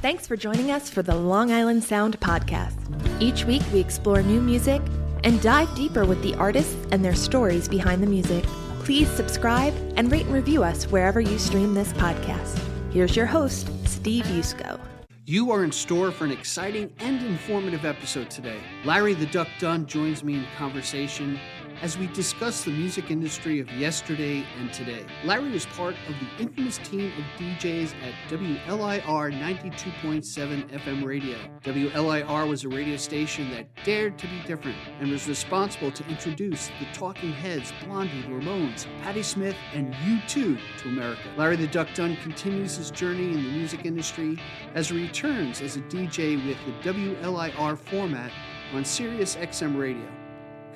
Thanks for joining us for the Long Island Sound Podcast. Each week we explore new music and dive deeper with the artists and their stories behind the music. Please subscribe and rate and review us wherever you stream this podcast. Here's your host, Steve Yusko. You are in store for an exciting and informative episode today. Larry the Duck Dunn joins me in conversation as we discuss the music industry of yesterday and today. Larry was part of the infamous team of DJs at WLIR 92.7 FM radio. WLIR was a radio station that dared to be different and was responsible to introduce the Talking Heads, Blondie, Ramones, Patti Smith, and U2 to America. Larry the Duck Dunn continues his journey in the music industry as he returns as a DJ with the WLIR format on SiriusXM radio.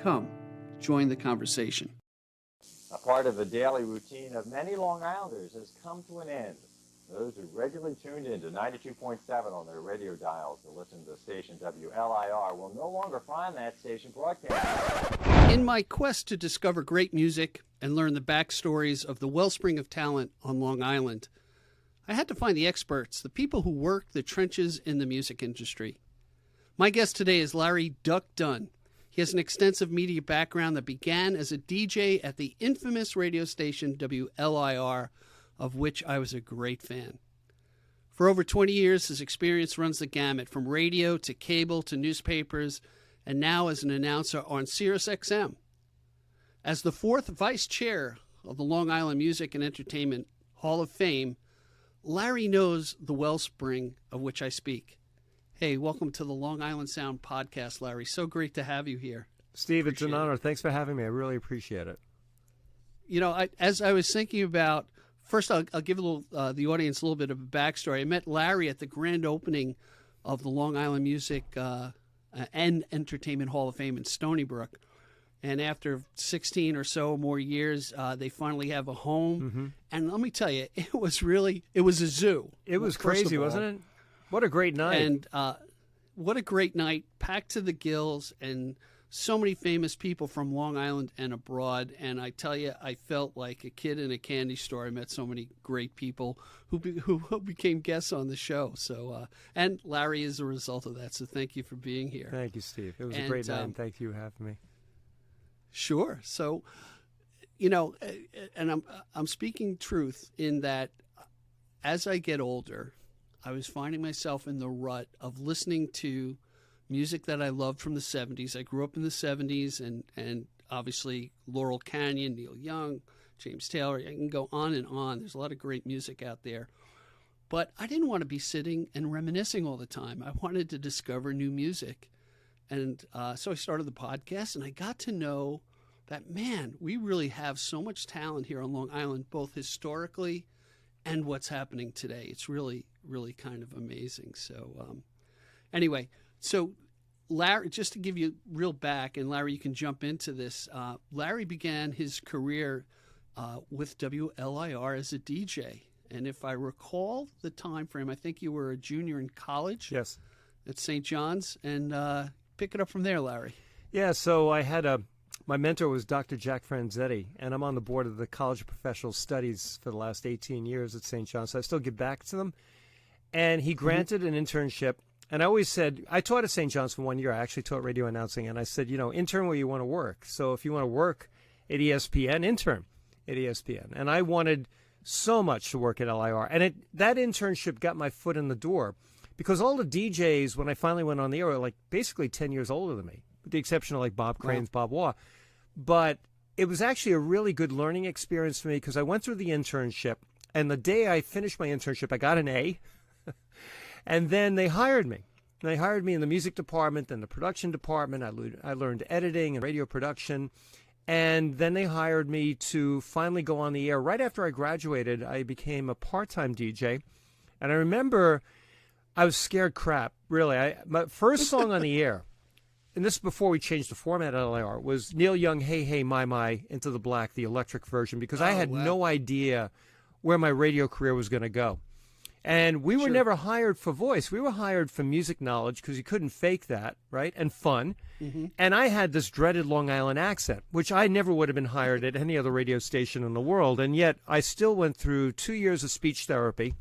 Come, join the conversation. A part of the daily routine of many Long Islanders has come to an end. Those who regularly tuned in to 92.7 on their radio dials to listen to the station WLIR will no longer find that station broadcasting. In my quest to discover great music and learn the backstories of the wellspring of talent on Long Island, I had to find the experts, the people who work the trenches in the music industry. My guest today is Larry Duck Dunn. He has an extensive media background that began as a DJ at the infamous radio station WLIR, of which I was a great fan. For over 20 years, his experience runs the gamut from radio to cable to newspapers, and now as an announcer on SiriusXM. As the fourth vice chair of the Long Island Music and Entertainment Hall of Fame, Larry knows the wellspring of which I speak. Hey, welcome to the Long Island Sound Podcast, Larry. So great to have you here. Steve, it's an honor. Thanks for having me. I really appreciate it. You know, as I was thinking about, first I'll give the audience a little bit of a backstory. I met Larry at the grand opening of the Long Island Music and Entertainment Hall of Fame in Stony Brook. And after 16 or so more years, they finally have a home. Mm-hmm. And let me tell you, it was a zoo. It was crazy, wasn't it? What a great night. And what a great night, packed to the gills, and so many famous people from Long Island and abroad. And I tell you, I felt like a kid in a candy store. I met so many great people who became guests on the show. So, and Larry is a result of that. So thank you for being here. Thank you, Steve. It was a great night, and thank you for having me. Sure. So, you know, and I'm speaking truth in that as I get older, I was finding myself in the rut of listening to music that I loved from the 70s. I grew up in the 70s, and obviously Laurel Canyon, Neil Young, James Taylor. I can go on and on. There's a lot of great music out there. But I didn't want to be sitting and reminiscing all the time. I wanted to discover new music. And so I started the podcast, and I got to know that, man, we really have so much talent here on Long Island, both historically and what's happening today. It's really, really kind of amazing. So anyway, so Larry, just to give you real back, and Larry, you can jump into this. Larry began his career with WLIR as a DJ. And if I recall the time frame, I think you were a junior in college. Yes. At St. John's. And pick it up from there, Larry. Yeah, so I had my mentor was Dr. Jack Franzetti, and I'm on the board of the College of Professional Studies for the last 18 years at St. John's, so I still give back to them. And he granted an internship, and I always said, I taught at St. John's for 1 year. I actually taught radio announcing, and I said, you know, intern where you want to work. So if you want to work at ESPN, intern at ESPN. And I wanted so much to work at LIR, and that internship got my foot in the door, because all the DJs, when I finally went on the air, were like basically 10 years older than me, with the exception of like Bob Crane's, Bob Waugh. But it was actually a really good learning experience for me, because I went through the internship, and the day I finished my internship, I got an A, and then they hired me. They hired me in the music department and the production department. I learned editing and radio production, and then they hired me to finally go on the air. Right after I graduated, I became a part-time DJ, and I remember I was scared crap, really. My first song on the air, and this is before we changed the format at LIR, was Neil Young, Hey, Hey, My, Into the Black, the electric version, because I had no idea where my radio career was going to go. And we were never hired for voice. We were hired for music knowledge, because you couldn't fake that, right, and fun. Mm-hmm. And I had this dreaded Long Island accent, which I never would have been hired at any other radio station in the world. And yet I still went through 2 years of speech therapy.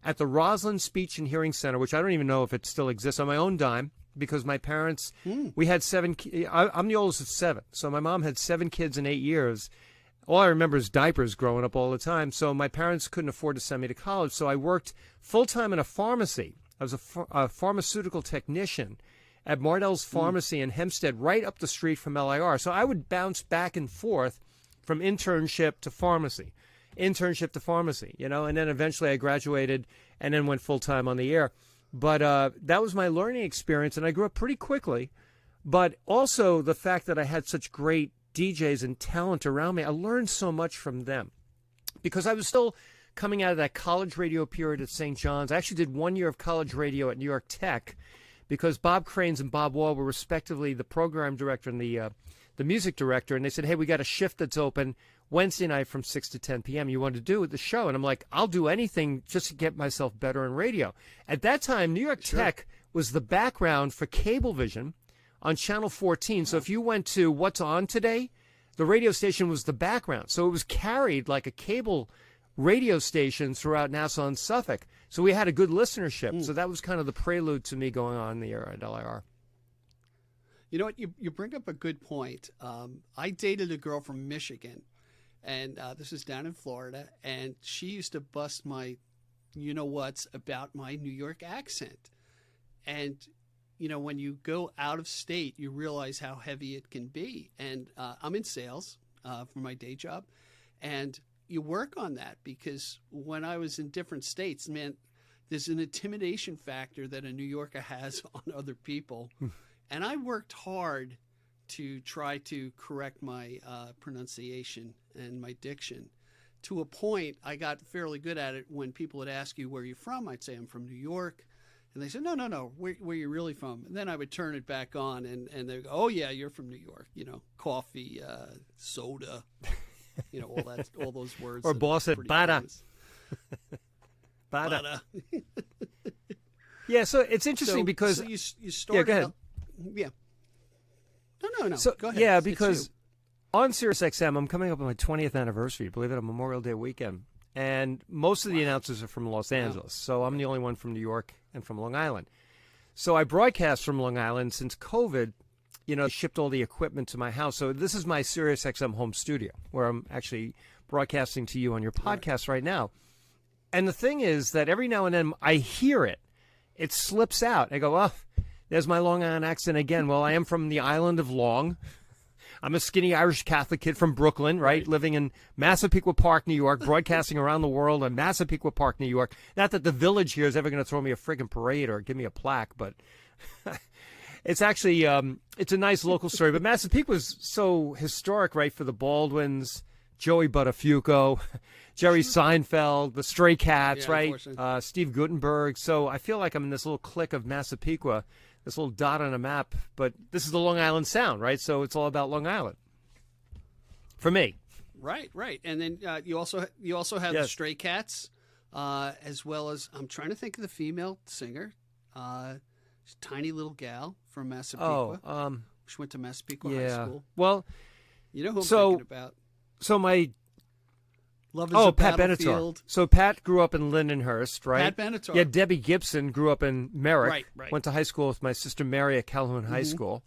at the Roslyn Speech and Hearing Center, which I don't even know if it still exists, on my own dime, because my parents, we had 7 I'm the oldest of 7. So my mom had 7 kids in 8 years. All I remember is diapers growing up all the time. So my parents couldn't afford to send me to college. So I worked full-time in a pharmacy. I was a pharmaceutical technician at Mardell's Pharmacy in Hempstead, right up the street from LIR. So I would bounce back and forth from internship to pharmacy, and then eventually I graduated and then went full-time on the air. But that was my learning experience, and I grew up pretty quickly. But also the fact that I had such great DJs and talent around me, I learned so much from them because I was still coming out of that college radio period at St. John's. I actually did 1 year of college radio at New York Tech because Bob Cranes and Bob Wall were respectively the program director and the music director, and they said, hey, we got a shift that's open Wednesday night from 6 to 10 p.m. You want to do the show? And I'm like, I'll do anything just to get myself better in radio. At that time, New York Tech was the background for Cablevision on Channel 14. So if you went to What's On Today, the radio station was the background. So it was carried like a cable radio station throughout Nassau and Suffolk. So we had a good listenership. So that was kind of the prelude to me going on the air at LIR. You know what? You bring up a good point. I dated a girl from Michigan, and this is down in Florida, and she used to bust my you-know-whats about my New York accent. And, when you go out of state, you realize how heavy it can be. And I'm in sales for my day job, and you work on that because when I was in different states, man, there's an intimidation factor that a New Yorker has on other people. And I worked hard to try to correct my pronunciation and my diction. To a point, I got fairly good at it. When people would ask you, where are you from? I'd say, I'm from New York. And they said, no, where are you really from? And then I would turn it back on, and they'd go, oh, yeah, you're from New York. Coffee, soda, all those words. Or boss at Bada. Bada. Yeah, so it's interesting because... So you started... Yeah, go ahead. Yeah. No. So, go ahead. Yeah, because on SiriusXM, I'm coming up on my 20th anniversary, believe it, on Memorial Day weekend. And most of the announcers are from Los Angeles. So I'm the only one from New York and from Long Island. So I broadcast from Long Island since COVID, shipped all the equipment to my house. So this is my SiriusXM home studio where I'm actually broadcasting to you on your podcast right now. And the thing is that every now and then I hear it. It slips out. I go, oh, there's my Long Island accent again. Well, I am from the island of Long. I'm a skinny Irish Catholic kid from Brooklyn, right? Living in Massapequa Park, New York, broadcasting around the world in Massapequa Park, New York. Not that the Village here is ever going to throw me a friggin' parade or give me a plaque, but it's actually, it's a nice local story. But Massapequa was so historic, right, for the Baldwins, Joey Buttafuoco, Jerry Seinfeld, the Stray Cats, right? Steve Guttenberg. So I feel like I'm in this little clique of Massapequa, this little dot on a map, but this is the Long Island Sound, right? So it's all about Long Island for me. Right. And then you also have the Stray Cats, as well as, I'm trying to think of the female singer, tiny little gal from Massapequa. She went to Massapequa High School. Well, you know who I'm thinking about. So my Love is a Pat Battlefield. Benatar. So Pat grew up in Lindenhurst, right? Pat Benatar. Yeah, Debbie Gibson grew up in Merrick. Right. Went to high school with my sister Mary at Calhoun High School.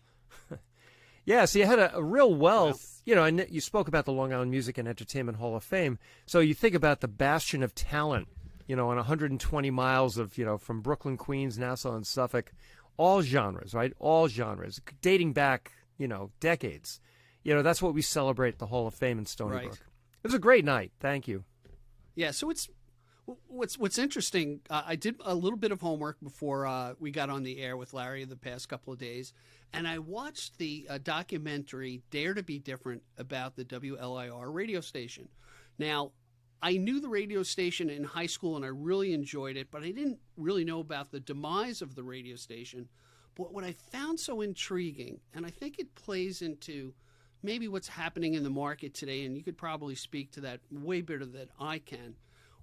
Yeah, so you had a real wealth. Wow. And you spoke about the Long Island Music and Entertainment Hall of Fame. So you think about the bastion of talent, on 120 miles of, from Brooklyn, Queens, Nassau, and Suffolk, all genres, right? All genres, dating back, decades. That's what we celebrate at the Hall of Fame in Stony Brook. It was a great night. Thank you. Yeah, so what's interesting, I did a little bit of homework before we got on the air with Larry the past couple of days, and I watched the documentary Dare to Be Different about the WLIR radio station. Now, I knew the radio station in high school, and I really enjoyed it, but I didn't really know about the demise of the radio station. But what I found so intriguing, and I think it plays into maybe what's happening in the market today, and you could probably speak to that way better than I can.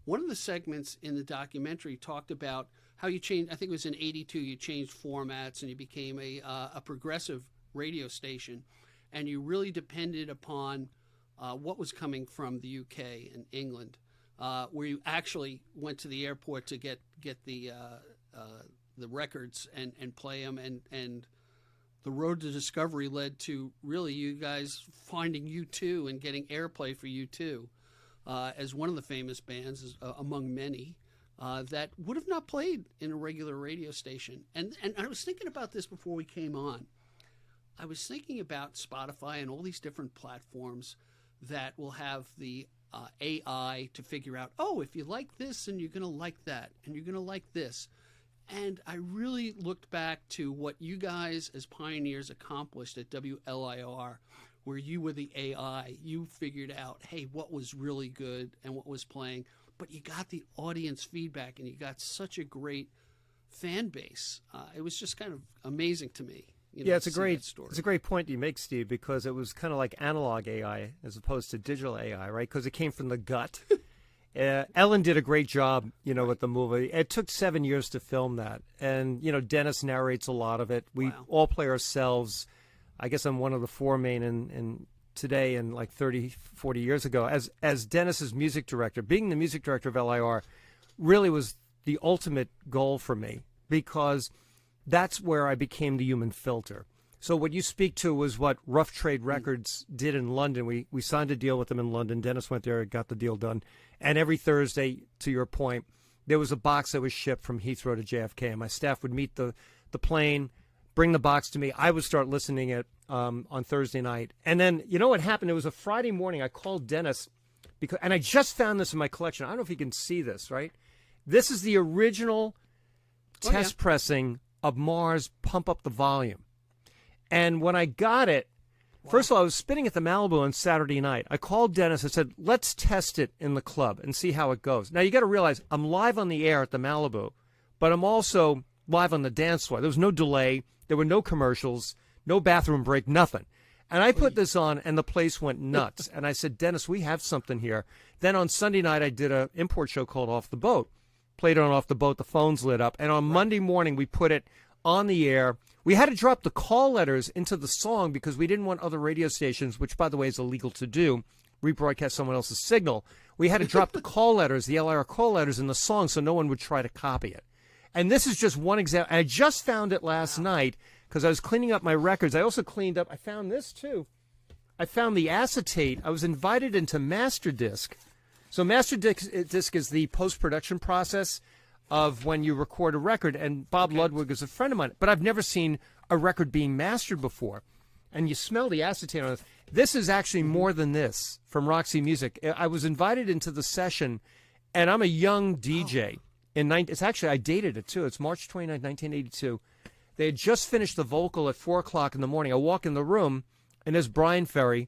One of the segments in the documentary talked about how you changed, I think it was in 82, you changed formats and you became a progressive radio station, and you really depended upon what was coming from the UK and England. where you actually went to the airport to get the records and play them, and the road to discovery led to really you guys finding U2 and getting airplay for U2 as one of the famous bands among many that would have not played in a regular radio station. And I was thinking about this before we came on. I was thinking about Spotify and all these different platforms that will have the AI to figure out, oh, if you like this, and you're going to like that, and you're going to like this. And I really looked back to what you guys as pioneers accomplished at WLIR, where you were the AI. You figured out, hey, what was really good and what was playing. But you got the audience feedback, and you got such a great fan base. It was just kind of amazing to me. It's a great point you make, Steve, because it was kind of like analog AI as opposed to digital AI, right? Because it came from the gut. Ellen did a great job, with the movie. It took 7 years to film that. And, Dennis narrates a lot of it. We all play ourselves. I guess I'm one of the four main in today and like 30, 40 years ago. As Dennis's music director, being the music director of LIR really was the ultimate goal for me, because that's where I became the human filter. So what you speak to was what Rough Trade Records did in London. We signed a deal with them in London. Dennis went there and got the deal done. And every Thursday, to your point, there was a box that was shipped from Heathrow to JFK. And my staff would meet the plane, bring the box to me. I would start listening it on Thursday night. And then, you know what happened? It was a Friday morning. I called Dennis, and I just found this in my collection. I don't know if you can see this, right? This is the original test pressing of Mars' Pump Up the Volume. And when I got it, first of all, I was spinning at the Malibu on Saturday night. I called Dennis. I said, let's test it in the club and see how it goes. Now, you got to realize I'm live on the air at the Malibu, but I'm also live on the dance floor. There was no delay. There were no commercials, no bathroom break, nothing. And I put this on, and the place went nuts. And I said, Dennis, we have something here. Then on Sunday night, I did an import show called Off the Boat. Played it on Off the Boat. The phones lit up. And on Monday morning, we put it on the air. We had to drop the call letters into the song because we didn't want other radio stations, which, by the way, is illegal to do, rebroadcast someone else's signal. We had to drop the call letters, the LIR call letters in the song so no one would try to copy it. And this is just one example. I just found it last night because I was cleaning up my records. I also cleaned up. I found this, too. I found the acetate. I was invited into Master Disc. So Master Disc is the post-production process of when you record a record, and Bob Ludwig is a friend of mine, but I've never seen a record being mastered before. And you smell the acetate on it. This is actually more than this from Roxy Music. I was invited into the session, and I'm a young DJ. It's actually, I dated it, too. It's March 29, 1982. They had just finished the vocal at 4 o'clock in the morning. I walk in the room, and there's Brian Ferry,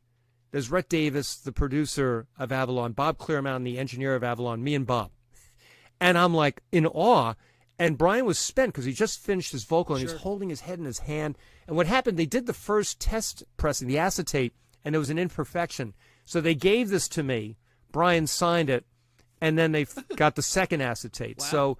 there's Rhett Davis, the producer of Avalon, Bob Clearmountain, the engineer of Avalon, me and Bob. And I'm like in awe. And Brian was spent because he just finished his vocal, and he was holding his head in his hand. And what happened, they did the first test pressing, the acetate, and there was an imperfection. So they gave this to me. Brian signed it, and then they got the second acetate. Wow. So,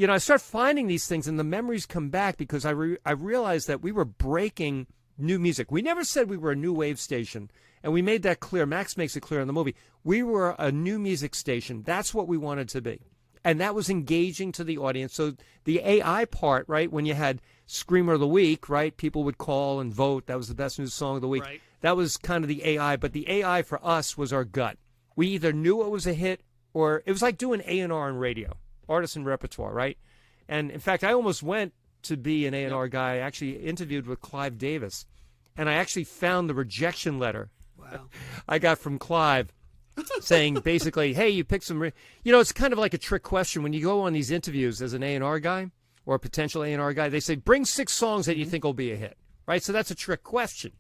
I start finding these things, and the memories come back because I realized that we were breaking new music. We never said we were a new wave station, and we made that clear. Max makes it clear in the movie. We were a new music station. That's what we wanted to be. And that was engaging to the audience. So the AI part, right, when you had Screamer of the Week, right, people would call and vote. That was the best new song of the week. Right. That was kind of the AI. But the AI for us was our gut. We either knew it was a hit, or it was like doing A&R on radio, artist and repertoire, right? And, in fact, I almost went to be an A&R guy. I actually interviewed with Clive Davis. And I actually found the rejection letter I got from Clive. Saying basically, hey, you pick some, it's kind of like a trick question. When you go on these interviews as an A&R guy or a potential A&R guy, they say, bring 6 songs that you think will be a hit, right? So that's a trick question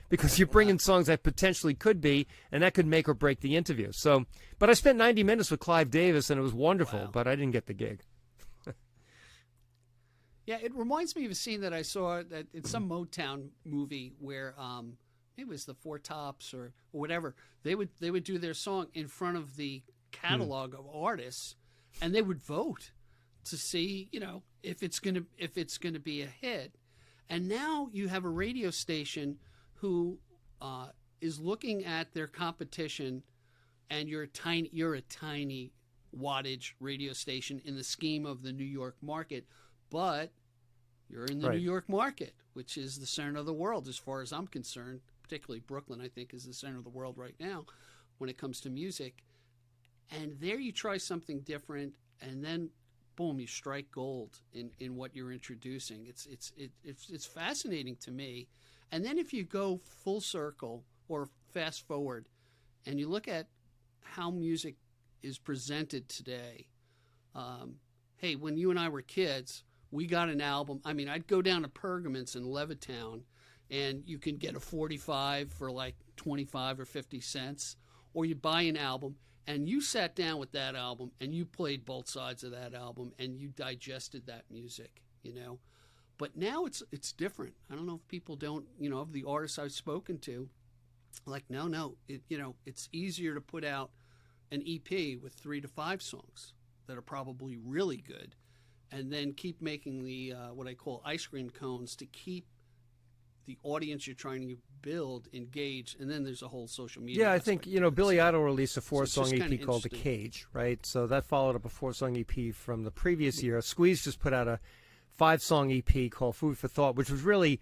because you're bringing songs that potentially could be, and that could make or break the interview. So, but I spent 90 minutes with Clive Davis, and it was wonderful, but I didn't get the gig. Yeah, it reminds me of a scene that I saw that in some Motown movie where it was the Four Tops or whatever. They would do their song in front of the catalog of artists, and they would vote to see, if it's gonna be a hit. And now you have a radio station who is looking at their competition, and you're a tiny wattage radio station in the scheme of the New York market, but you're in the Right. New York market, which is the center of the world as far as I'm concerned. Particularly Brooklyn, I think, is the center of the world right now when it comes to music. And there you try something different, and then boom, you strike gold in what you're introducing. It's fascinating to me. And then if you go full circle or fast forward, and you look at how music is presented today, hey, when you and I were kids, we got an album. I mean, I'd go down to Pergamon's in Levittown, and you can get a 45 for like 25 or 50 cents, or you buy an album, and you sat down with that album, and you played both sides of that album, and you digested that music, you know. But now it's different. I don't know if people don't, you know, of the artists I've spoken to, like, no, it's easier to put out an EP with 3 to 5 songs that are probably really good, and then keep making the what I call ice cream cones to keep the audience you're trying to build engaged. And then there's a whole social media. Yeah, I think, you know, Billy Idol released a 4-song just kinda EP called The interesting. Cage, right? So that followed up a 4-song EP from the previous year. Squeeze just put out a 5-song EP called Food for Thought, which was really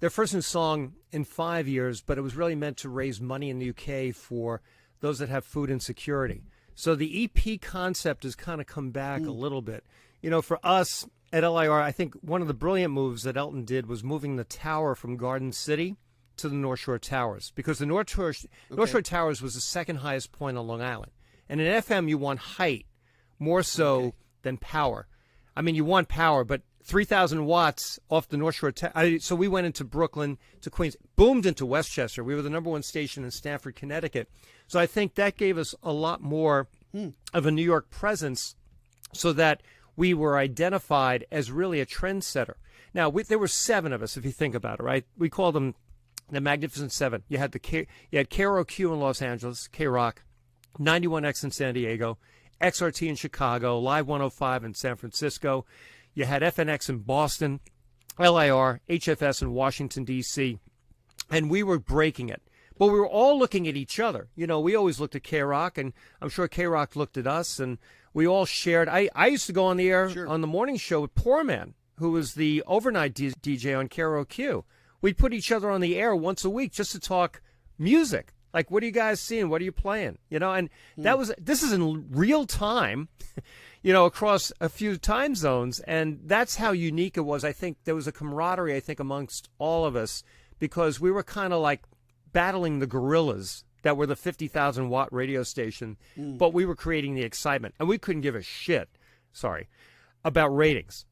their first song in 5 years, but it was really meant to raise money in the UK for those that have food insecurity. So the EP concept has kind of come back a little bit. You know, for us at LIR, I think one of the brilliant moves that Elton did was moving the tower from Garden City to the North Shore Towers, because the North Shore Towers was the second highest point on Long Island. And in FM, you want height more so than power. I mean, you want power, but 3,000 watts off the North Shore. So we went into Brooklyn, to Queens, boomed into Westchester. We were the #1 station in Stamford, Connecticut. So I think that gave us a lot more of a New York presence, so that we were identified as really a trendsetter. Now, there were 7 of us, if you think about it, right? We called them the Magnificent Seven. You had KROQ in Los Angeles, K-Rock, 91X in San Diego, XRT in Chicago, Live 105 in San Francisco. You had FNX in Boston, LIR, HFS in Washington, D.C., and we were breaking it. But we were all looking at each other. You know, we always looked at K-Rock, and I'm sure K-Rock looked at us, and we all shared. I used to go on the air on the morning show with Poor Man, who was the overnight DJ on KROQ. We'd put each other on the air once a week just to talk music. Like, what are you guys seeing? What are you playing? You know, and this is in real time, you know, across a few time zones. And that's how unique it was. I think there was a camaraderie, I think, amongst all of us, because we were kind of like battling the gorillas that were the 50,000 watt radio station, but we were creating the excitement, and we couldn't give a shit, about ratings.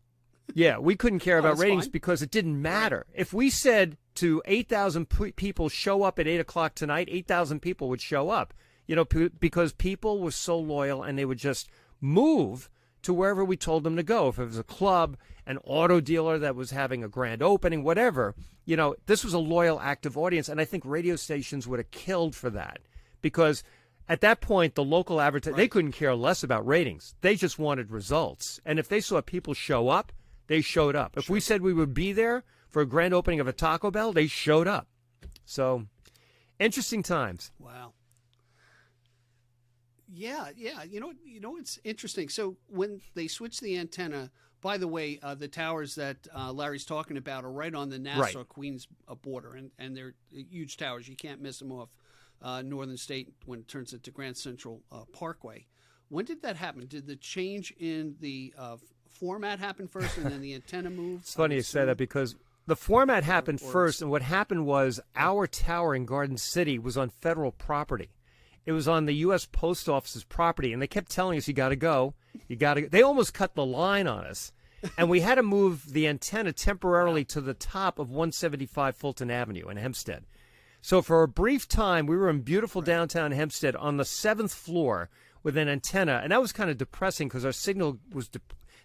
Yeah, we couldn't care about ratings fine. because it didn't matter. If we said to 8,000 people, show up at 8 o'clock tonight, 8,000 people would show up, you know, because people were so loyal, and they would just move to wherever we told them to go. If it was a club, an auto dealer that was having a grand opening, whatever, you know, this was a loyal, active audience. And I think radio stations would have killed for that, because at that point, the local advertisers, they couldn't care less about ratings. They just wanted results. And if they saw people show up, they showed up. If we said we would be there for a grand opening of a Taco Bell, they showed up. So, interesting times. Wow. Yeah. You know, it's interesting. So when they switched the antenna, by the way, the towers that Larry's talking about are right on the Nassau-Queens border, and they're huge towers. You can't miss them off Northern State when it turns into Grand Central Parkway. When did that happen? Did the change in the format happen first, and then the antenna moved? It's funny you say that, because the format happened first, and what happened was our tower in Garden City was on federal property. It was on the U.S. Post Office's property, and they kept telling us, you got to go. They almost cut the line on us, and we had to move the antenna temporarily to the top of 175 Fulton Avenue in Hempstead. So for a brief time, we were in beautiful downtown Hempstead on the 7th floor with an antenna, and that was kind of depressing because our signal was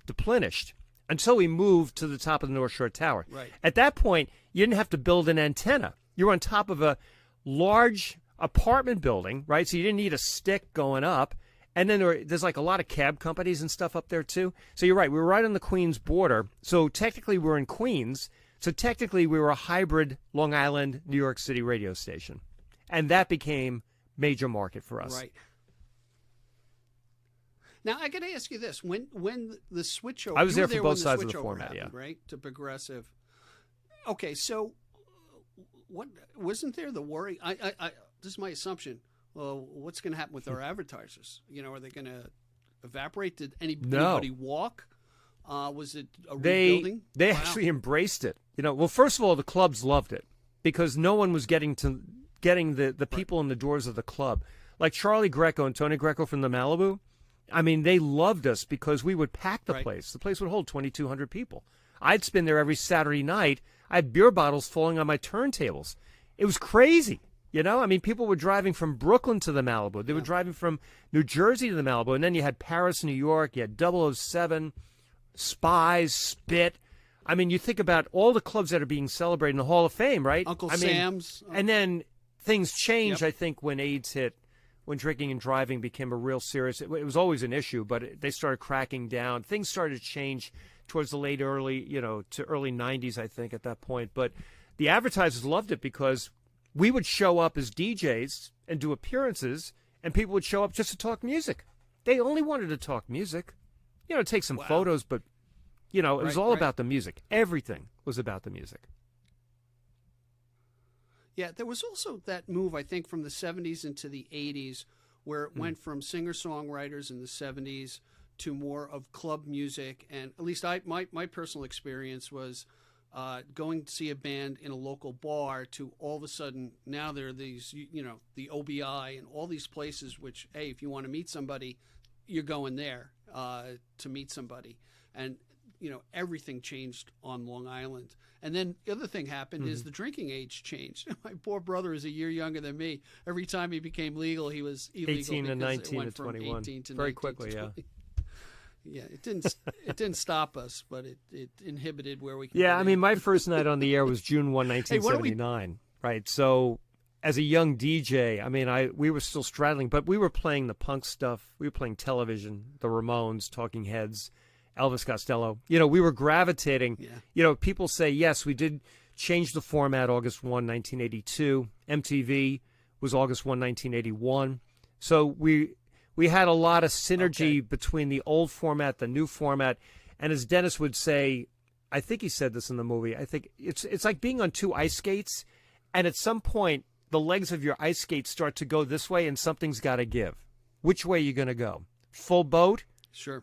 deplenished until we moved to the top of the North Shore Tower. Right. At that point, you didn't have to build an antenna. You were on top of a large apartment building, right? So you didn't need a stick going up. And then there's like a lot of cab companies and stuff up there too. So you're right. We were right on the Queens border. So technically we're in Queens. So technically we were a hybrid Long Island, New York City radio station. And that became major market for us. Right. Now I got to ask you this: when the switchover, I was you were there for both when sides of the switchover format, happened, yeah. right, to progressive. Okay, so what wasn't there the worry? I this is my assumption. Well, what's going to happen with our advertisers? You know, are they going to evaporate? Did anybody walk? Was it a rebuilding? They Wow. actually embraced it. You know, well, first of all, the clubs loved it because no one was getting the people in the doors of the club. Like Charlie Greco and Tony Greco from the Malibu, I mean, they loved us because we would pack the place. The place would hold 2,200 people. I'd spend there every Saturday night. I had beer bottles falling on my turntables. It was crazy. You know, I mean, people were driving from Brooklyn to the Malibu. They were driving from New Jersey to the Malibu. And then you had Paris, New York. You had 007, Spies, Spit. I mean, you think about all the clubs that are being celebrated in the Hall of Fame, right? Uncle I mean, Sam's. And then things changed, I think, when AIDS hit, when drinking and driving became a real serious, it was always an issue, but they started cracking down. Things started to change towards the early to early 90s, I think, at that point. But the advertisers loved it because we would show up as DJs and do appearances, and people would show up just to talk music. They only wanted to talk music. You know, take some photos, but, you know, it was all about the music. Everything was about the music. Yeah, there was also that move, I think, from the 70s into the 80s where it went from singer-songwriters in the 70s to more of club music. And at least my personal experience was going to see a band in a local bar to all of a sudden now there are these, you know, the OBI and all these places which, hey, if you want to meet somebody, you're going there to meet somebody. And, you know, everything changed on Long Island. And then the other thing happened is the drinking age changed. My poor brother is a year younger than me. Every time he became legal, he was illegal. 18 to 19 to 21. 18 to Very 19 quickly, to yeah. 20. Yeah, it didn't stop us, but it inhibited where we could. Yeah, get I in. mean, my first night on the air was June 1, Hey, 1979, right? So as a young DJ, I mean, we were still straddling, but we were playing the punk stuff. We were playing television, the Ramones, Talking Heads, Elvis Costello. You know, we were gravitating. Yeah. You know, people say, yes, we did change the format August 1, 1982. MTV was August 1, 1981. So we had a lot of synergy between the old format, the new format. And as Dennis would say, I think he said this in the movie, I think it's like being on two ice skates. And at some point, the legs of your ice skates start to go this way and something's got to give. Which way are you going to go? Full boat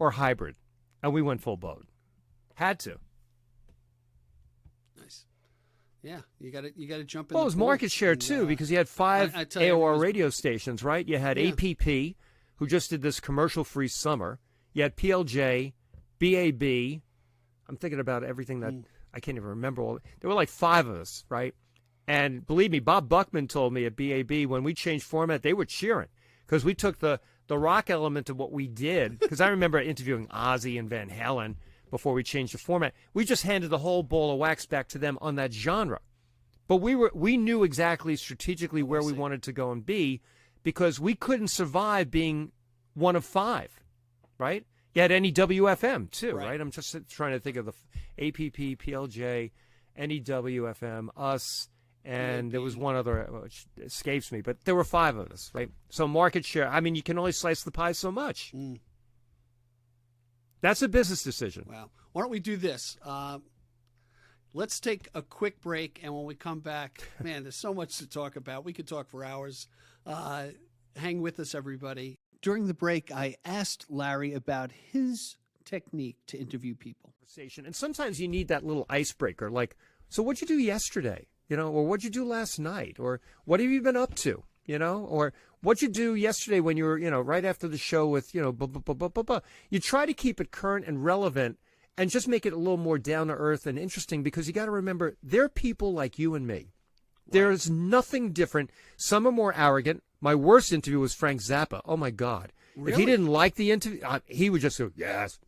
or hybrid? And we went full boat. Had to. Nice. Yeah, you got to jump in. Well, it the was pool. market share, too, because you had 5 I tell you, AOR was, radio stations, right? You had APP, who just did this commercial-free summer. You had PLJ, BAB. I'm thinking about everything that I can't even remember. All. There were like 5 of us, right? And believe me, Bob Buckman told me at BAB, when we changed format, they were cheering because we took the rock element of what we did. Because I remember interviewing Ozzy and Van Halen before we changed the format. We just handed the whole ball of wax back to them on that genre. But we knew exactly strategically where we wanted to go and be because we couldn't survive being one of 5, right? You had NEWFM too, right? I'm just trying to think of the APP, PLJ, NEWFM, us, and there was one other, which escapes me, but there were 5 of us, right? So market share, I mean, you can only slice the pie so much. That's a business decision. Wow. Why don't we do this? Let's take a quick break, and when we come back, man, there's so much to talk about. We could talk for hours. Hang with us, everybody. During the break, I asked Larry about his technique to interview people. And sometimes you need that little icebreaker, like, so what'd you do yesterday? You know, or what'd you do last night? Or what have you been up to? You know, or what'd you do yesterday when you were, you know, right after the show with, you know, blah, blah, blah, blah, blah, blah. You try to keep it current and relevant and just make it a little more down to earth and interesting because you got to remember, they're people like you and me. Right. There's nothing different. Some are more arrogant. My worst interview was Frank Zappa. Oh, my God. Really? If he didn't like the interview, he would just go, yes,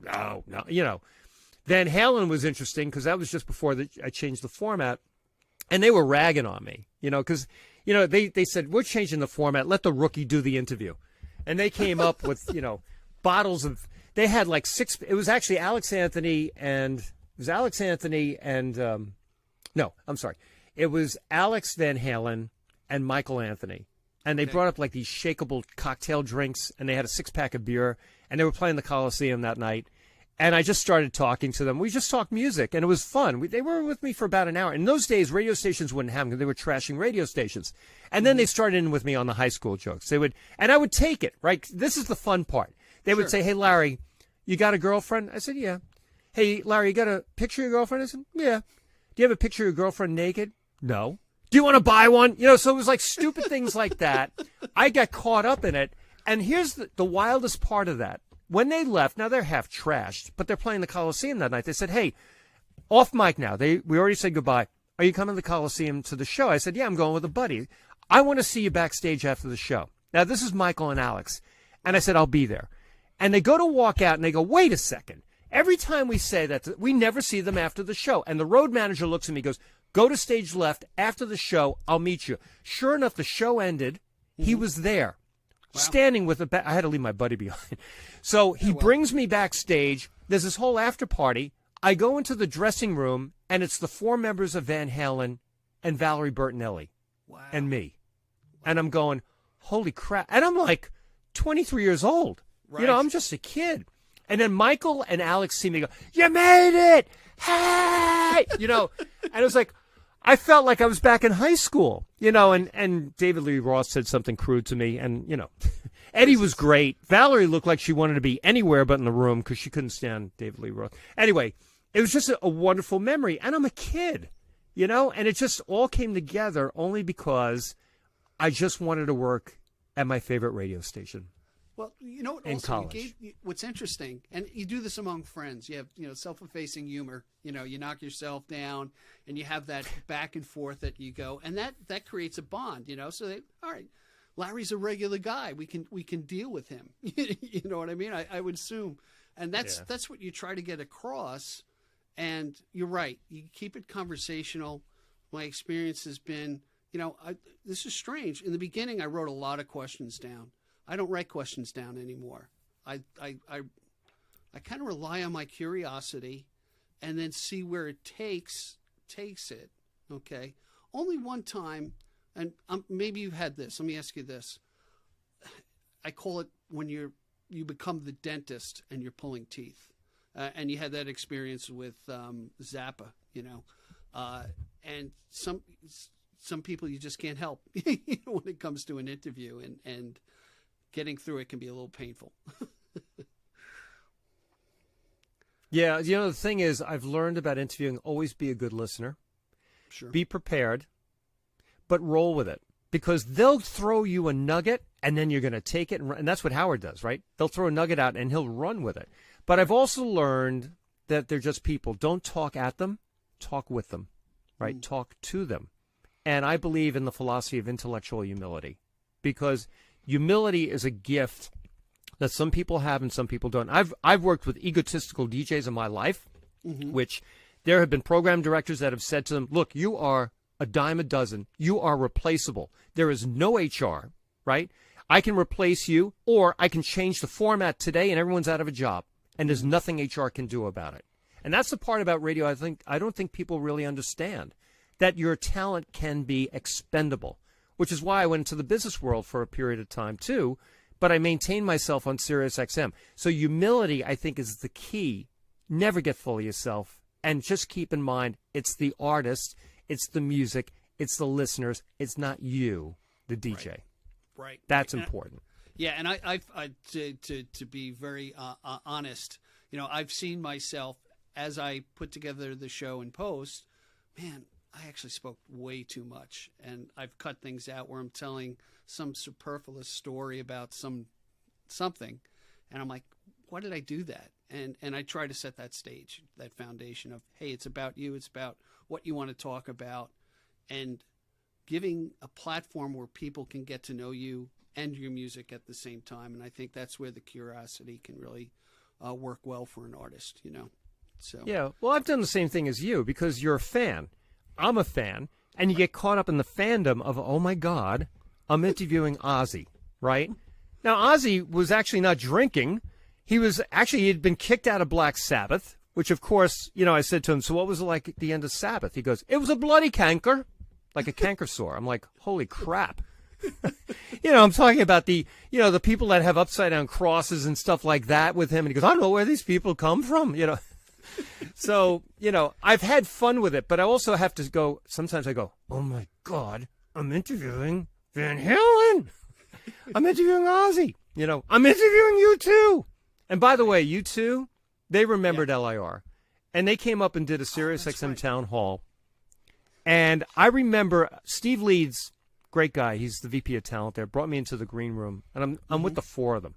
no, you know. Van Halen was interesting because that was just before I changed the format. And they were ragging on me, you know, because, you know, they said, we're changing the format. Let the rookie do the interview. And they came up with, you know, bottles of, they had like 6, it was actually Alex Anthony and no, I'm sorry. It was Alex Van Halen and Michael Anthony. and they brought up like these shakeable cocktail drinks, and they had a 6-pack of beer, and they were playing the Coliseum that night. And I just started talking to them. We just talked music, and it was fun. They were with me for about an hour. In those days, radio stations wouldn't have them because they were trashing radio stations. And then they started in with me on the high school jokes. And I would take it, right? This is the fun part. They would say, hey, Larry, you got a girlfriend? I said, yeah. Hey, Larry, you got a picture of your girlfriend? I said, yeah. Do you have a picture of your girlfriend naked? No. Do you want to buy one? So it was like stupid things like that. I got caught up in it. And here's the wildest part of that. When they left, now they're half trashed, but they're playing the Coliseum that night. They said, hey, off mic now. We already said goodbye. Are you coming to the Coliseum to the show? I said, yeah, I'm going with a buddy. I want to see you backstage after the show. Now, this is Michael and Alex. And I said, I'll be there. And they go to walk out, and they go, wait a second. Every time we say that, we never see them after the show. And the road manager looks at me and goes, go to stage left. After the show, I'll meet you. Sure enough, the show ended. He was there. Wow. Standing with I had to leave my buddy behind. So he brings me backstage. There's this whole after party. I go into the dressing room, and it's the 4 members of Van Halen and Valerie Bertinelli and me. Wow. And I'm going, holy crap. And I'm like 23 years old. Right. I'm just a kid. And then Michael and Alex see me go, you made it. Hey! And it was like, I felt like I was back in high school, and David Lee Roth said something crude to me. And, Eddie was great. Valerie looked like she wanted to be anywhere but in the room because she couldn't stand David Lee Roth. Anyway, it was just a wonderful memory. And I'm a kid, and it just all came together only because I just wanted to work at my favorite radio station. Well, in college. What's interesting, and you do this among friends. You have, self-effacing humor. You knock yourself down, and you have that back and forth that you go, and that creates a bond. So all right, Larry's a regular guy. We can deal with him. You know what I mean? I would assume, and that's what you try to get across. And you're right. You keep it conversational. My experience has been, this is strange. In the beginning, I wrote a lot of questions down. I don't write questions down anymore. I kind of rely on my curiosity and then see where it takes it. Okay. Only one time, and maybe you've had this. Let me ask you this. I call it when you become the dentist and you're pulling teeth. And you had that experience with Zappa, and some people you just can't help when it comes to an interview, and getting through it can be a little painful. Yeah, the thing is, I've learned about interviewing, always be a good listener. Sure. Be prepared, but roll with it. Because they'll throw you a nugget, and then you're going to take it, and that's what Howard does, right? They'll throw a nugget out, and he'll run with it. But I've also learned that they're just people. Don't talk at them, talk with them, right? Talk to them. And I believe in the philosophy of intellectual humility, because humility is a gift that some people have and some people don't. I've worked with egotistical DJs in my life, which there have been program directors that have said to them, look, you are a dime a dozen. You are replaceable. There is no HR, right? I can replace you, or I can change the format today and everyone's out of a job, and there's nothing HR can do about it. And that's the part about radio I don't think people really understand, that your talent can be expendable, which is why I went into the business world for a period of time too, but I maintained myself on SiriusXM. So humility, I think, is the key. Never get full of yourself, and just keep in mind, it's the artist, it's the music, it's the listeners, it's not you, the DJ. Right. That's important. And I to be very honest, I've seen myself as I put together the show in post. Man, I actually spoke way too much, and I've cut things out where I'm telling some superfluous story about something, and I'm like, why did I do that? And I try to set that stage, that foundation of, hey, it's about you, it's about what you want to talk about, and giving a platform where people can get to know you and your music at the same time. And I think that's where the curiosity can really work well for an artist, So yeah, well, I've done the same thing as you, because you're a fan. I'm a fan, and you get caught up in the fandom of, oh my God, I'm interviewing Ozzy, right? Now, Ozzy was actually not drinking. He had been kicked out of Black Sabbath, which, of course, I said to him, so what was it like at the end of Sabbath? He goes, it was a bloody canker, like a canker sore. I'm like, holy crap. I'm talking about the people that have upside down crosses and stuff like that with him. And he goes, I don't know where these people come from, So, I've had fun with it, but I also have to go, sometimes I go, oh my God, I'm interviewing Van Halen. I'm interviewing Ozzy. I'm interviewing U2. And by the way, U2, they remembered LIR. And they came up and did a SiriusXM town hall. And I remember Steve Leeds, great guy, he's the VP of talent there, brought me into the green room. And I'm with the four of them.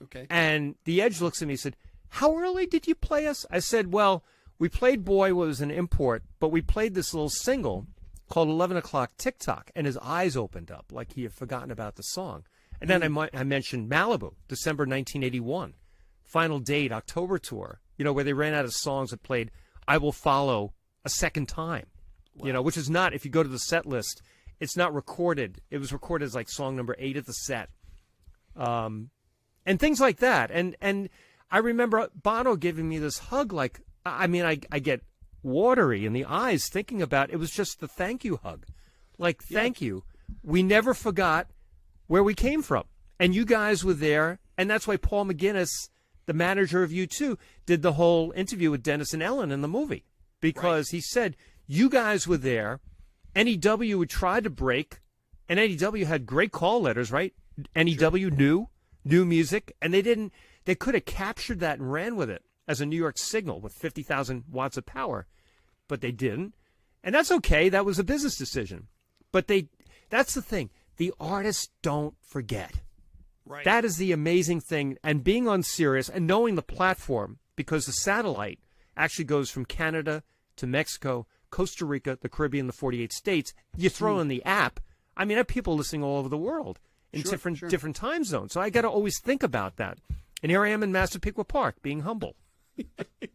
Okay. And the Edge looks at me and said, how early did you play us? I said, well, we played Boy was an import, but we played this little single called 11 O'Clock TikTok. And his eyes opened up like he had forgotten about the song. And then I mentioned Malibu, December 1981. Final Date, October tour, where they ran out of songs that played I Will Follow a second time, which is not, if you go to the set list, it's not recorded. It was recorded as like song number 8 of the set. And things like that. And I remember Bono giving me this hug, like, I get watery in the eyes thinking about it. Was just the thank you hug. Like, thank you. We never forgot where we came from. And you guys were there. And that's why Paul McGuinness, the manager of U2, did the whole interview with Dennis and Ellen in the movie. Because he said, you guys were there. NEW would try to break. And NEW had great call letters, right? NEW knew music. And they could have captured that and ran with it as a New York signal with 50,000 watts of power. But they didn't. And that's okay. That was a business decision. But that's the thing. The artists don't forget. Right. That is the amazing thing. And being on Sirius and knowing the platform, because the satellite actually goes from Canada to Mexico, Costa Rica, the Caribbean, the 48 states. You throw in the app. I have people listening all over the world in different time zones. So I got to always think about that. And here I am in Massapequa Park, being humble.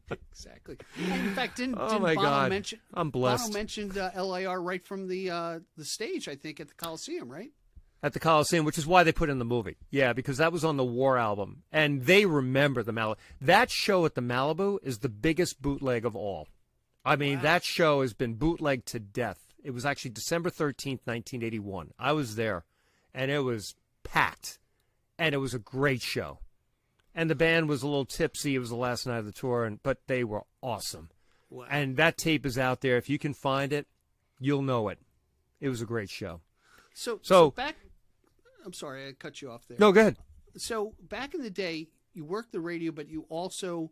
Exactly. In fact, didn't my Bono God. mention? I'm blessed. Bono mentioned LIR right from the stage, I think, at the Coliseum, right? At the Coliseum, which is why they put in the movie. Yeah, because that was on the War album. And they remember the Malibu. That show at the Malibu is the biggest bootleg of all. That show has been bootlegged to death. It was actually December 13th, 1981. I was there, and it was packed. And it was a great show. And the band was a little tipsy. It was the last night of the tour, but they were awesome. Wow. And that tape is out there. If you can find it, you'll know it. It was a great show. So back, I'm sorry, I cut you off there. No, go ahead. So back in the day, you worked the radio, but you also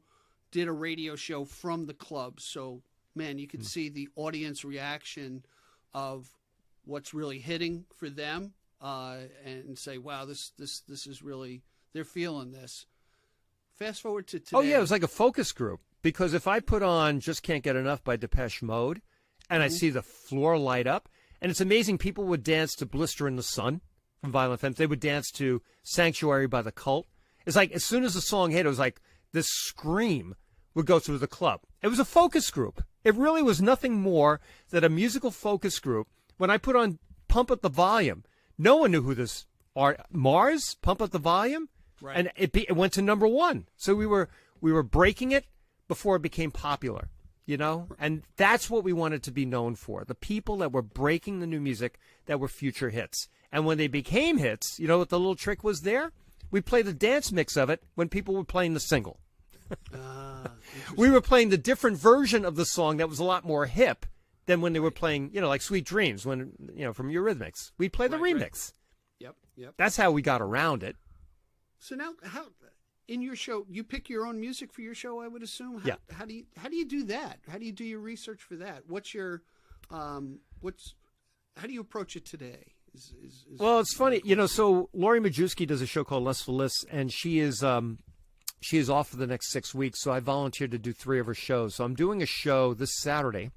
did a radio show from the club. So, man, you could see the audience reaction of what's really hitting for them and say, wow, this is really, they're feeling this. Fast forward to today. Oh, yeah, it was like a focus group. Because if I put on Just Can't Get Enough by Depeche Mode and I see the floor light up, and it's amazing, people would dance to Blister in the Sun from Violent Femmes. They would dance to Sanctuary by The Cult. It's like as soon as the song hit, it was like this scream would go through the club. It was a focus group. It really was nothing more than a musical focus group. When I put on Pump Up the Volume, no one knew who this Mars, Pump Up the Volume. Right. And it went to number 1. So we were breaking it before it became popular, And that's what we wanted to be known for. The people that were breaking the new music that were future hits. And when they became hits, you know what the little trick was there? We played the dance mix of it when people were playing the single. We were playing the different version of the song that was a lot more hip than when they were playing, like Sweet Dreams, from Eurythmics. We'd play the remix. Right. Yep. That's how we got around it. So now, how in your show you pick your own music for your show? I would assume. How do you do that? How do you do your research for that? What's your how do you approach it today? Well, it's funny, So Lori Majewski does a show called Les Feliz, and she is off for the next 6 weeks. So I volunteered to do 3 of her shows. So I'm doing a show this Saturday,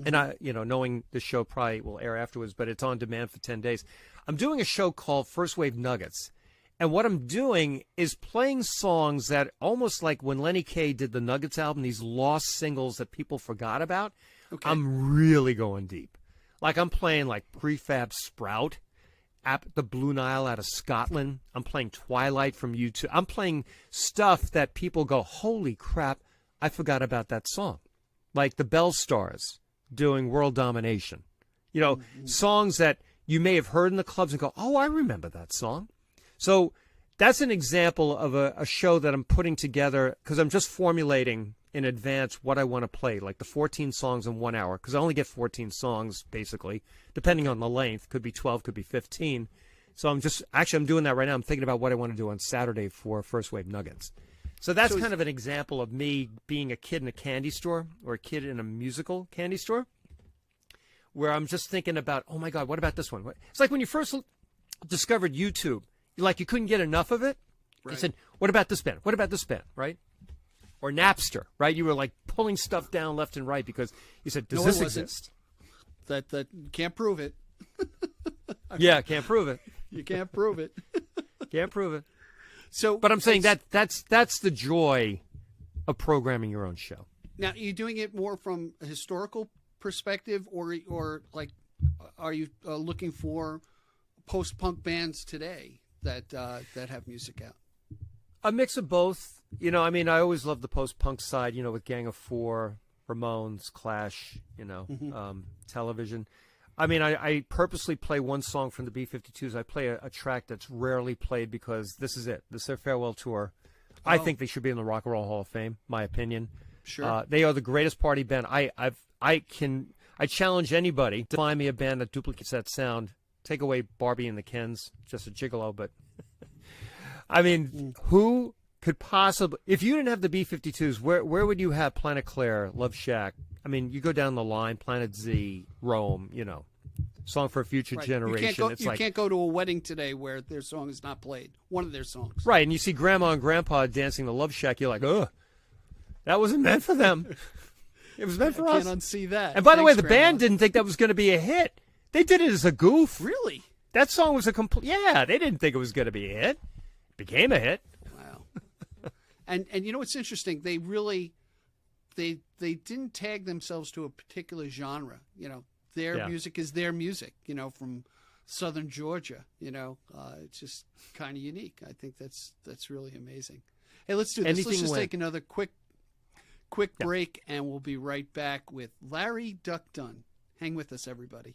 and I, knowing the show probably will air afterwards, but it's on demand for 10 days. I'm doing a show called First Wave Nuggets. And what I'm doing is playing songs that almost like when Lenny Kaye did the Nuggets album, these lost singles that people forgot about. Okay. I'm really going deep. Like I'm playing like Prefab Sprout, the Blue Nile out of Scotland. I'm playing Twilight from U2. I'm playing stuff that people go, holy crap, I forgot about that song. Like the Bell Stars doing World Domination. Songs that you may have heard in the clubs and go, oh, I remember that song. So that's an example of a show that I'm putting together because I'm just formulating in advance what I want to play, like the 14 songs in 1 hour, because I only get 14 songs, basically, depending on the length. Could be 12, could be 15. So I'm doing that right now. I'm thinking about what I want to do on Saturday for First Wave Nuggets. So that's kind of an example of me being a kid in a candy store or a kid in a musical candy store where I'm just thinking about, oh, my God, what about this one? It's like when you first discovered YouTube, you couldn't get enough of it. Right. You said, what about this band? What about this band, right? Or Napster, right? You were like pulling stuff down left and right because you said, does this exist? That can't prove it. Yeah, can't prove it. You can't prove it. Can't prove it. So, but I'm saying that's the joy of programming your own show. Now, are you doing it more from a historical perspective, or like, are you looking for post-punk bands today that have music out? A mix of both. I always loved the post-punk side, with Gang of Four, Ramones, Clash, Television. I purposely play one song from the B-52s. I play a track that's rarely played because this is it. This is their farewell tour. Oh. I think they should be in the Rock and Roll Hall of Fame, my opinion. Sure. They are the greatest party band. I challenge anybody to find me a band that duplicates that sound. Take away Barbie and the Kens, just a gigolo, but who could possibly, if you didn't have the B-52s, where would you have Planet Claire, Love Shack? You go down the line, Planet Z, Rome, Song for a Future Generation. You can't go to a wedding today where their song is not played, one of their songs. Right, and you see Grandma and Grandpa dancing the Love Shack, you're like, ugh, that wasn't meant for them. It was meant for us. I can't unsee that. And by the way, the band didn't think that was going to be a hit. They did it as a goof. Really? That song was a complete... Yeah, they didn't think it was going to be a hit. It became a hit. Wow. And what's interesting? They really... They didn't tag themselves to a particular genre. Their music is their music, from southern Georgia. It's just kind of unique. I think that's really amazing. Hey, let's do this. Let's just take another quick break, and we'll be right back with Larry Duck Dunn. Hang with us, everybody.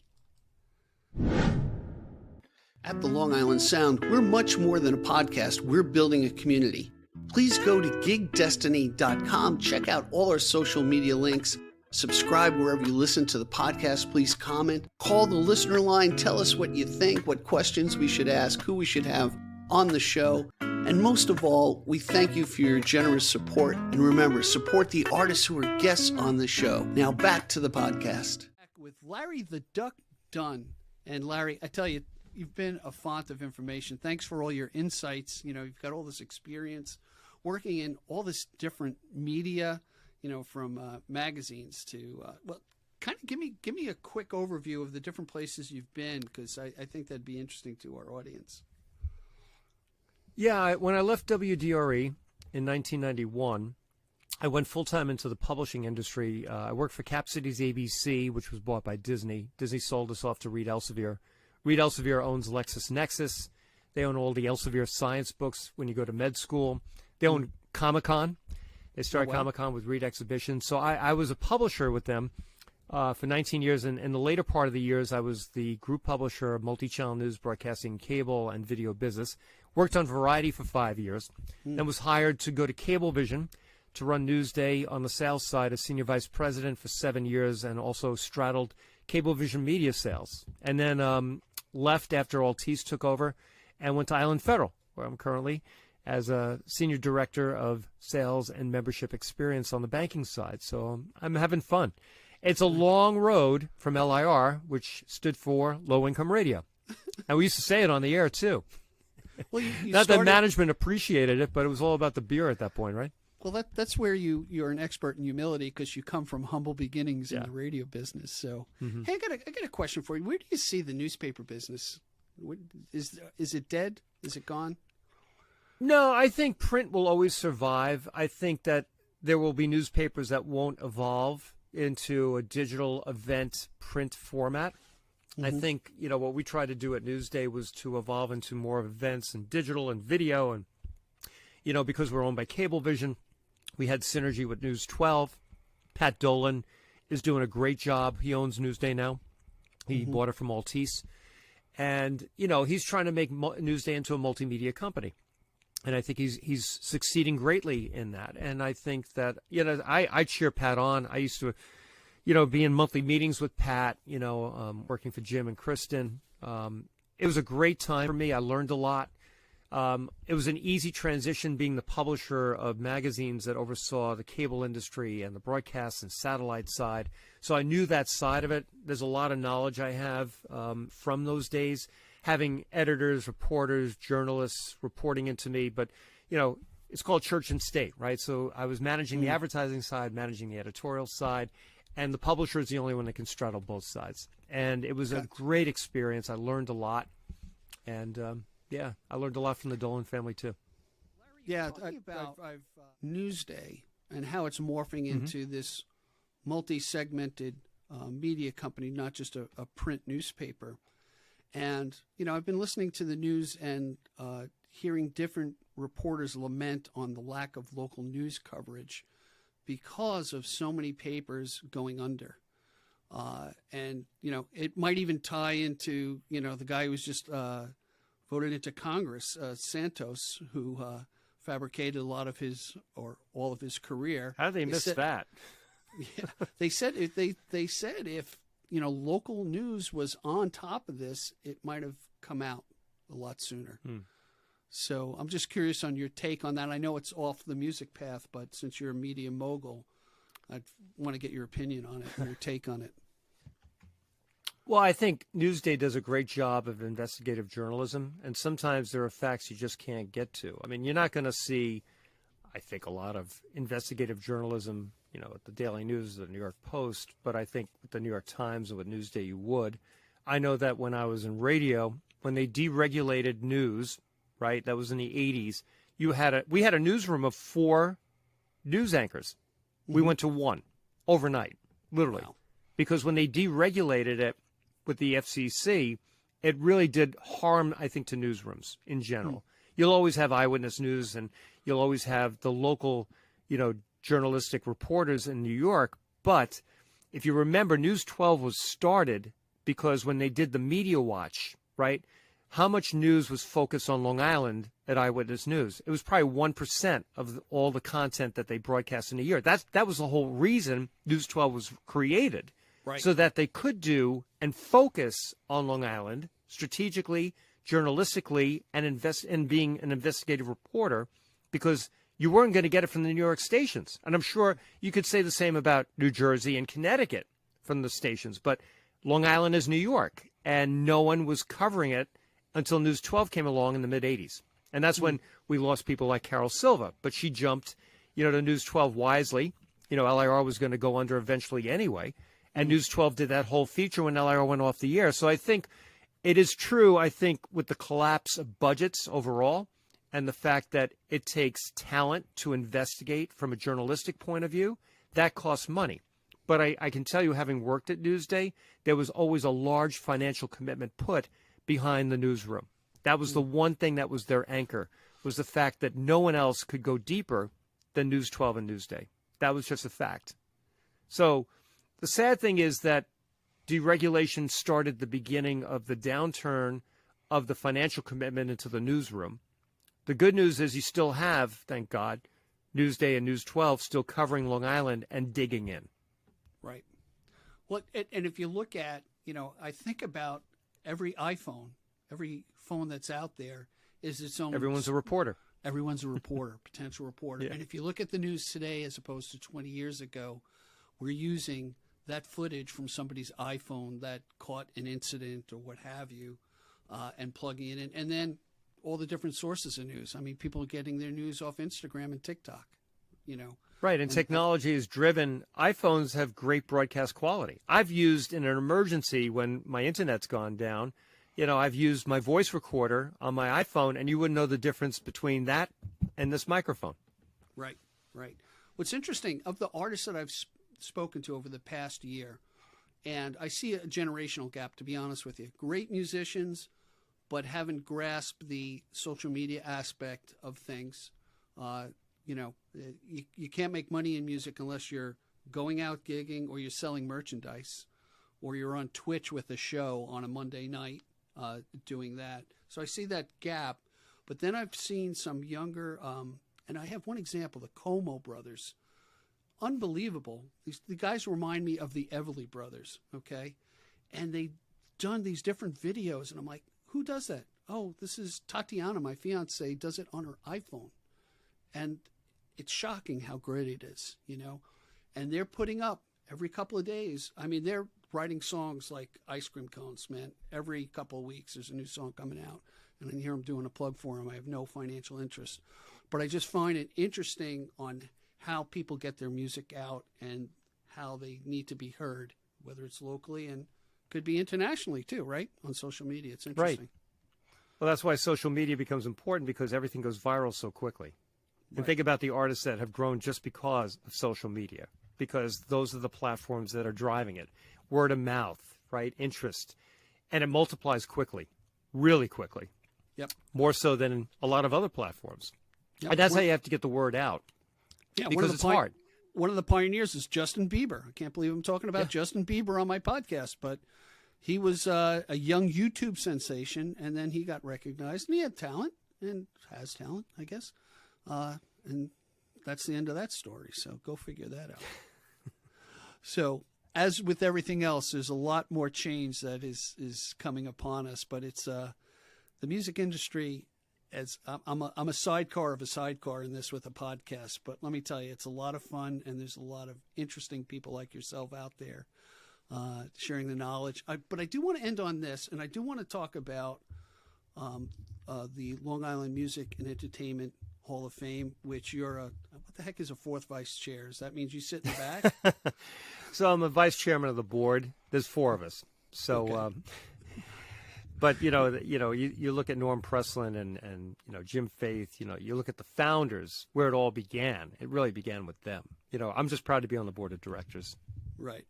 At the Long Island Sound, we're much more than a podcast. We're building a community. Please go to gigdestiny.com, check out all our social media links, subscribe wherever you listen to the podcast, please comment, call the listener line, tell us what you think, what questions we should ask, who we should have on the show, and most of all, we thank you for your generous support, and remember, support the artists who are guests on the show. Now back to the podcast. With Larry the Duck Dunn, and Larry, I tell you, you've been a font of information. Thanks for all your insights. You've got all this experience working in all this different media, from magazines to, kind of give me a quick overview of the different places you've been, because I think that'd be interesting to our audience. Yeah, when I left WDRE in 1991, I went full-time into the publishing industry. I worked for Cap Cities ABC, which was bought by Disney. Disney sold us off to Reed Elsevier. Reed Elsevier owns LexisNexis. They own all the Elsevier science books when you go to med school. They own Comic-Con. They started Comic-Con with Reed Exhibition. So I was a publisher with them for 19 years. And in the later part of the years, I was the group publisher of multi-channel news, broadcasting, cable, and video business. Worked on Variety for 5 years. Then was hired to go to Cablevision to run Newsday on the sales side as senior vice president for 7 years, and also straddled Cablevision media sales. And then left after Altice took over and went to Island Federal, where I'm currently, as a senior director of sales and membership experience on the banking side. So I'm having fun. It's a long road from LIR, which stood for Low Income Radio. And we used to say it on the air, too. Well, you Not that management appreciated it, but it was all about the beer at that point, right? Well, that's where you're an expert in humility, because you come from humble beginnings in the radio business. So, hey, I got a question for you. Where do you see the newspaper business? Is it dead? Is it gone? No, I think print will always survive. I think that there will be newspapers that won't evolve into a digital event print format. I think, what we tried to do at Newsday was to evolve into more events and digital and video. And, because we're owned by Cablevision, we had synergy with News 12. Pat Dolan is doing a great job. He owns Newsday now. He bought it from Altice. And, he's trying to make Newsday into a multimedia company. And I think he's succeeding greatly in that. And I think that, I cheer Pat on. I used to, be in monthly meetings with Pat, working for Jim and Kristen. It was a great time for me. I learned a lot. It was an easy transition being the publisher of magazines that oversaw the cable industry and the broadcast and satellite side. So I knew that side of it. There's a lot of knowledge I have from those days, having editors, reporters, journalists reporting into me. But, it's called church and state, right? So I was managing the advertising side, managing the editorial side, and the publisher is the only one that can straddle both sides. And it was a great experience. I learned a lot. And, I learned a lot from the Dolan family, too. Yeah, about Newsday and how it's morphing into this multi-segmented media company, not just a print newspaper. And, I've been listening to the news and hearing different reporters lament on the lack of local news coverage because of so many papers going under. And, it might even tie into, the guy who was just voted into Congress, Santos, who fabricated a lot of his or all of his career. How did they miss that? Yeah, they said if local news was on top of this, it might have come out a lot sooner. So I'm just curious on your take on that. I know it's off the music path, but since you're a media mogul, I want to get your opinion on it, your take on it. Well, I think Newsday does a great job of investigative journalism, and sometimes there are facts you just can't get to. I mean, you're not going to see, I think, a lot of investigative journalism, at the Daily News, the New York Post, but I think with the New York Times and with Newsday you would. I know that when I was in radio, when they deregulated news, right, that was in the 80s, we had a newsroom of 4 news anchors. We went to 1 overnight, literally, because when they deregulated it, with the FCC, it really did harm, I think, to newsrooms in general. You'll always have eyewitness news, and you'll always have the local, journalistic reporters in New York. But if you remember, News 12 was started because when they did the Media Watch, right, how much news was focused on Long Island at Eyewitness News? It was probably 1% of all the content that they broadcast in a year. That was the whole reason News 12 was created. Right. So that they could do and focus on Long Island strategically, journalistically, and invest in being an investigative reporter, because you weren't going to get it from the New York stations. And I'm sure you could say the same about New Jersey and Connecticut from the stations. But Long Island is New York, and no one was covering it until News 12 came along in the mid-'80s. And that's when we lost people like Carol Silva. But she jumped, to News 12 wisely. LIR was going to go under eventually anyway. And News 12 did that whole feature when LIR went off the air. So I think it is true, with the collapse of budgets overall and the fact that it takes talent to investigate from a journalistic point of view, that costs money. But I can tell you, having worked at Newsday, there was always a large financial commitment put behind the newsroom. That was the one thing that was their anchor, was the fact that no one else could go deeper than News 12 and Newsday. That was just a fact. So the sad thing is that deregulation started the beginning of the downturn of the financial commitment into the newsroom. The good news is you still have, thank God, Newsday and News 12 still covering Long Island and digging in. Right. Well, and if you look at, I think about every iPhone, every phone that's out there is its own. Everyone's a reporter. Everyone's a reporter, potential reporter. Yeah. And if you look at the news today as opposed to 20 years ago, we're using that footage from somebody's iPhone that caught an incident or what have you, and plugging it in. And then all the different sources of news. I mean, people are getting their news off Instagram and TikTok, Right, and technology is driven. iPhones have great broadcast quality. I've used in an emergency when my internet's gone down, I've used my voice recorder on my iPhone, and you wouldn't know the difference between that and this microphone. Right. What's interesting, of the artists that I've spoken to over the past year, and I see a generational gap, to be honest with you. Great musicians, but haven't grasped the social media aspect of things. You can't make money in music unless you're going out gigging or you're selling merchandise or you're on Twitch with a show on a Monday night. doing that. So I see that gap. But then I've seen some younger, and I have one example, the Como brothers. Unbelievable. The guys remind me of the Everly brothers, okay? And they've done these different videos, and I'm like, who does that? Oh, this is Tatiana, my fiance, does it on her iPhone. And it's shocking how great it is, you know? And they're putting up every couple of days. I mean, they're writing songs like ice cream cones, man. Every couple of weeks there's a new song coming out. And I hear them doing a plug for them. I have no financial interest. But I just find it interesting on how people get their music out and how they need to be heard, whether it's locally and could be internationally too, right? On social media. It's interesting. Right. Well, that's why social media becomes important, because everything goes viral so quickly. And think about the artists that have grown just because of social media, because those are the platforms that are driving it. Word of mouth, right? Interest. And it multiplies quickly, really quickly. Yep. More so than in a lot of other platforms. Yep. And that's how you have to get the word out. Yeah, because it's hard. One of the pioneers is Justin Bieber. I can't believe I'm talking about Justin Bieber on my podcast, but he was a young YouTube sensation, and then he got recognized, and he had talent, and has talent, I guess. And that's the end of that story, so go figure that out. So, as with everything else, there's a lot more change that is coming upon us, but it's the music industry. As I'm a sidecar of a sidecar in this with a podcast, but let me tell you, it's a lot of fun, and there's a lot of interesting people like yourself out there sharing the knowledge. But I do want to end on this, and I do want to talk about the Long Island Music and Entertainment Hall of Fame, which you're what the heck is a fourth vice chair? Does that mean you sit in the back? So I'm a vice chairman of the board. There's four of us. So, Okay. But you look at Norm Presslin and Jim Faith. You look at the founders, where it all began. It really began with them. I'm just proud to be on the board of directors. Right.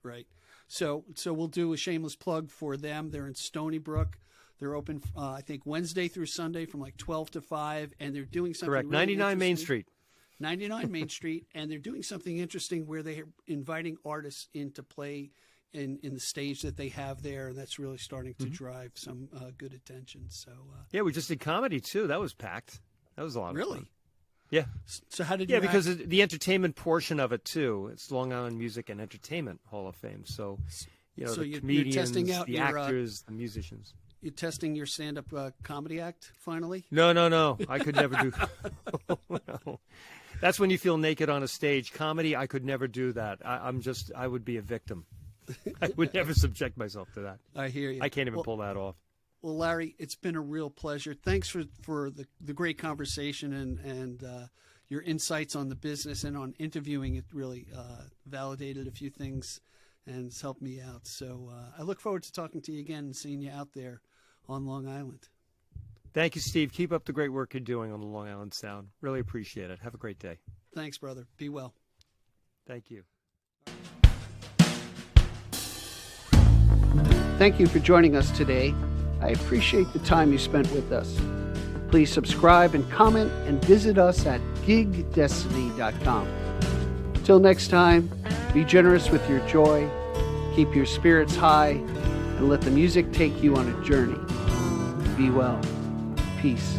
So we'll do a shameless plug for them. They're in Stony Brook. They're open, I think, Wednesday through Sunday from like 12 to 5, and they're doing something Correct. really 99 Main interesting. Street. 99 Main Street, and they're doing something interesting where they're inviting artists in to play in the stage that they have there, and that's really starting to drive some good attention. So Yeah, we just did comedy, too. That was packed. That was a lot of fun. Yeah. So how did you because the entertainment portion of it, too. It's Long Island Music and Entertainment Hall of Fame. So, So the you're comedians, testing out the your, actors, the musicians. You're testing your stand-up comedy act, finally? No. I could never do no. That's when you feel naked on a stage. Comedy, I could never do that. I would be a victim. I would never subject myself to that. I hear you. I can't even pull that off. Well, Larry, it's been a real pleasure. Thanks for the great conversation and your insights on the business and on interviewing. It really validated a few things and it's helped me out. So I look forward to talking to you again and seeing you out there on Long Island. Thank you, Steve. Keep up the great work you're doing on the Long Island Sound. Really appreciate it. Have a great day. Thanks, brother. Be well. Thank you. Thank you for joining us today. I appreciate the time you spent with us. Please subscribe and comment and visit us at gigdestiny.com. Till next time, be generous with your joy, keep your spirits high, and let the music take you on a journey. Be well. Peace.